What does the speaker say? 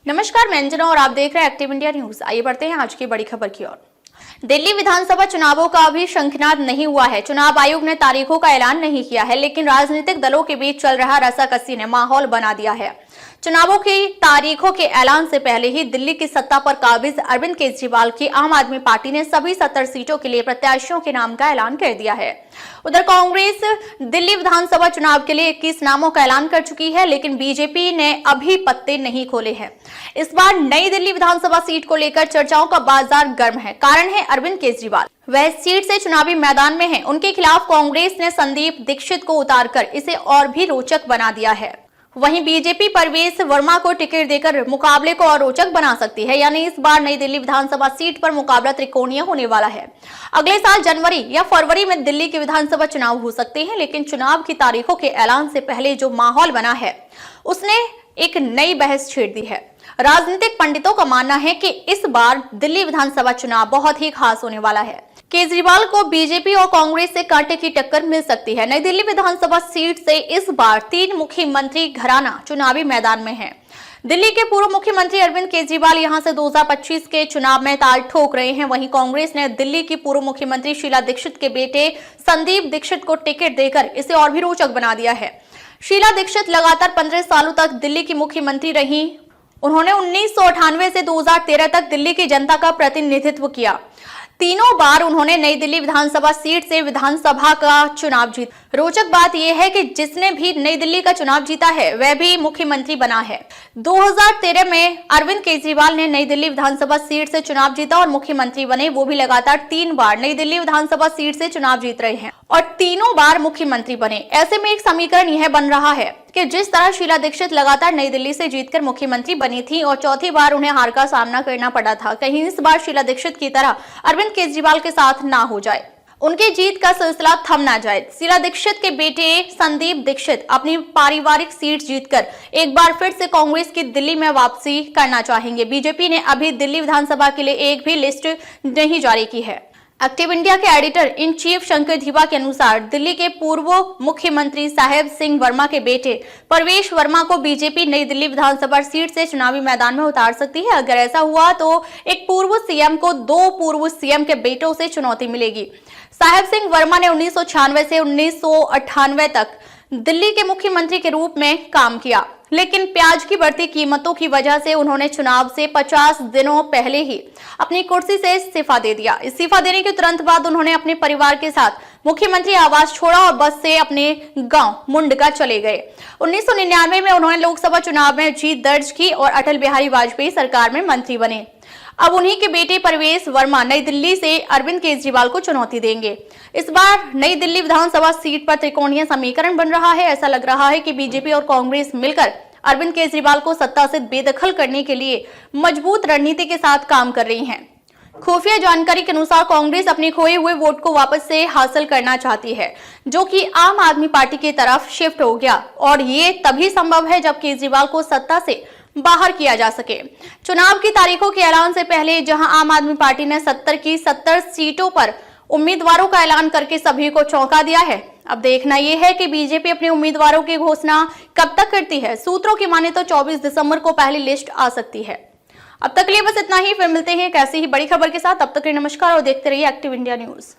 नमस्कार, मैं अंजना और आप देख रहे हैं एक्टिव इंडिया न्यूज। आइए बढ़ते हैं आज की बड़ी खबर की ओर। दिल्ली विधानसभा चुनावों का अभी शंखनाद नहीं हुआ है। चुनाव आयोग ने तारीखों का ऐलान नहीं किया है, लेकिन राजनीतिक दलों के बीच चल रहा रस्साकसी ने माहौल बना दिया है। चुनावों की तारीखों के ऐलान से पहले ही दिल्ली की सत्ता पर काबिज अरविंद केजरीवाल की आम आदमी पार्टी ने सभी 70 सीटों के लिए प्रत्याशियों के नाम का ऐलान कर दिया है। उधर कांग्रेस दिल्ली विधानसभा चुनाव के लिए 21 नामों का ऐलान कर चुकी है, लेकिन बीजेपी ने अभी पत्ते नहीं खोले हैं। इस बार नई दिल्ली विधानसभा सीट को लेकर चर्चाओं का बाजार गर्म है। कारण है अरविंद केजरीवाल, वह इस सीट से चुनावी मैदान में हैं। उनके खिलाफ कांग्रेस ने संदीप दीक्षित को उतारकर इसे और भी रोचक बना दिया है। वहीं बीजेपी परवेश वर्मा को टिकट देकर मुकाबले को और रोचक बना सकती है। यानी इस बार नई दिल्ली विधानसभा सीट पर मुकाबला त्रिकोणीय होने वाला है। अगले साल जनवरी या फरवरी में दिल्ली के विधानसभा चुनाव हो सकते हैं, लेकिन चुनाव की तारीखों के ऐलान से पहले जो माहौल बना है उसने एक नई बहस छेड़ दी है। राजनीतिक पंडितों का मानना है कि इस बार दिल्ली विधानसभा चुनाव बहुत ही खास होने वाला है। केजरीवाल को बीजेपी और कांग्रेस से कांटे की टक्कर मिल सकती है। नई दिल्ली विधानसभा सीट से इस बार 3 मुख्यमंत्री घराना चुनावी मैदान में है। दिल्ली के पूर्व मुख्यमंत्री अरविंद केजरीवाल यहां से 2025 के चुनाव में ताल ठोक रहे हैं। वहीं कांग्रेस ने दिल्ली की पूर्व मुख्यमंत्री शीला दीक्षित के बेटे संदीप दीक्षित को टिकट देकर इसे और भी रोचक बना दिया है। शीला दीक्षित लगातार 15 सालों तक दिल्ली की मुख्यमंत्री रही। उन्होंने 1998 से 2013 तक दिल्ली की जनता का प्रतिनिधित्व किया। तीनों बार उन्होंने नई दिल्ली विधानसभा सीट से विधानसभा का चुनाव जीता। रोचक बात यह है कि जिसने भी नई दिल्ली का चुनाव जीता है वह भी मुख्यमंत्री बना है। 2013 में अरविंद केजरीवाल ने नई दिल्ली विधानसभा सीट से चुनाव जीता और मुख्यमंत्री बने। वो भी लगातार 3 बार नई दिल्ली विधानसभा सीट से चुनाव जीत रहे हैं और तीनों बार मुख्यमंत्री बने। ऐसे में एक समीकरण यह बन रहा है कि जिस तरह शीला दीक्षित लगातार नई दिल्ली से जीतकर मुख्यमंत्री बनी थी और चौथी बार उन्हें हार का सामना करना पड़ा था, कहीं इस बार शीला दीक्षित की तरह अरविंद केजरीवाल के साथ ना हो जाए, उनकी जीत का सिलसिला थम ना जाए। शीला दीक्षित के बेटे संदीप दीक्षित अपनी पारिवारिक सीट जीतकर एक बार फिर से कांग्रेस की दिल्ली में वापसी करना चाहेंगे। बीजेपी ने अभी दिल्ली विधानसभा के लिए एक भी लिस्ट नहीं जारी की है। एक्टिव इंडिया के editor in chief Shankar Dheiva के अनुसार दिल्ली के पूर्व मुख्यमंत्री साहेब सिंह वर्मा के बेटे परवेश वर्मा को बीजेपी नई दिल्ली विधानसभा सीट से चुनावी मैदान में उतार सकती है। अगर ऐसा हुआ तो एक पूर्व सीएम को 2 पूर्व सीएम के बेटों से चुनौती मिलेगी। साहेब सिंह वर्मा ने 1996 से 1998 तक दिल्ली के मुख्यमंत्री के रूप में काम किया, लेकिन प्याज की बढ़ती कीमतों की वजह से उन्होंने चुनाव से 50 दिनों पहले ही अपनी कुर्सी से इस्तीफा दे दिया। इस्तीफा देने के तुरंत बाद उन्होंने अपने परिवार के साथ मुख्यमंत्री आवास छोड़ा और बस से अपने गांव मुंडका चले गए। 1999 में उन्होंने लोकसभा चुनाव में जीत दर्ज की और अटल बिहारी वाजपेयी सरकार में मंत्री बने। अब उन्हीं के बेटे परवेश वर्मा नई दिल्ली से अरविंद केजरीवाल को चुनौती देंगे। इस बार नई दिल्ली विधानसभा सीट पर त्रिकोणीय समीकरण बन रहा है। ऐसा लग रहा है कि बीजेपी और कांग्रेस मिलकर अरविंद केजरीवाल को सत्ता से बेदखल करने के लिए मजबूत रणनीति के साथ काम कर रही हैं। खुफिया जानकारी के अनुसार कांग्रेस अपने खोए हुए वोट को वापस से हासिल करना चाहती है, जो कि आम आदमी पार्टी की तरफ शिफ्ट हो गया, और ये तभी संभव है जब केजरीवाल को सत्ता से बाहर किया जा सके। चुनाव की तारीखों के ऐलान से पहले जहां आम आदमी पार्टी ने 70 की 70 सीटों पर उम्मीदवारों का ऐलान करके सभी को चौंका दिया है, अब देखना यह है कि बीजेपी अपने उम्मीदवारों की घोषणा कब तक करती है। सूत्रों की माने तो 24 दिसंबर को पहली लिस्ट आ सकती है। अब तक के लिए बस इतना ही, फिर मिलते हैं एक ऐसी ही बड़ी खबर के साथ। तब तक के लिए नमस्कार और देखते रहिए एक्टिव इंडिया न्यूज।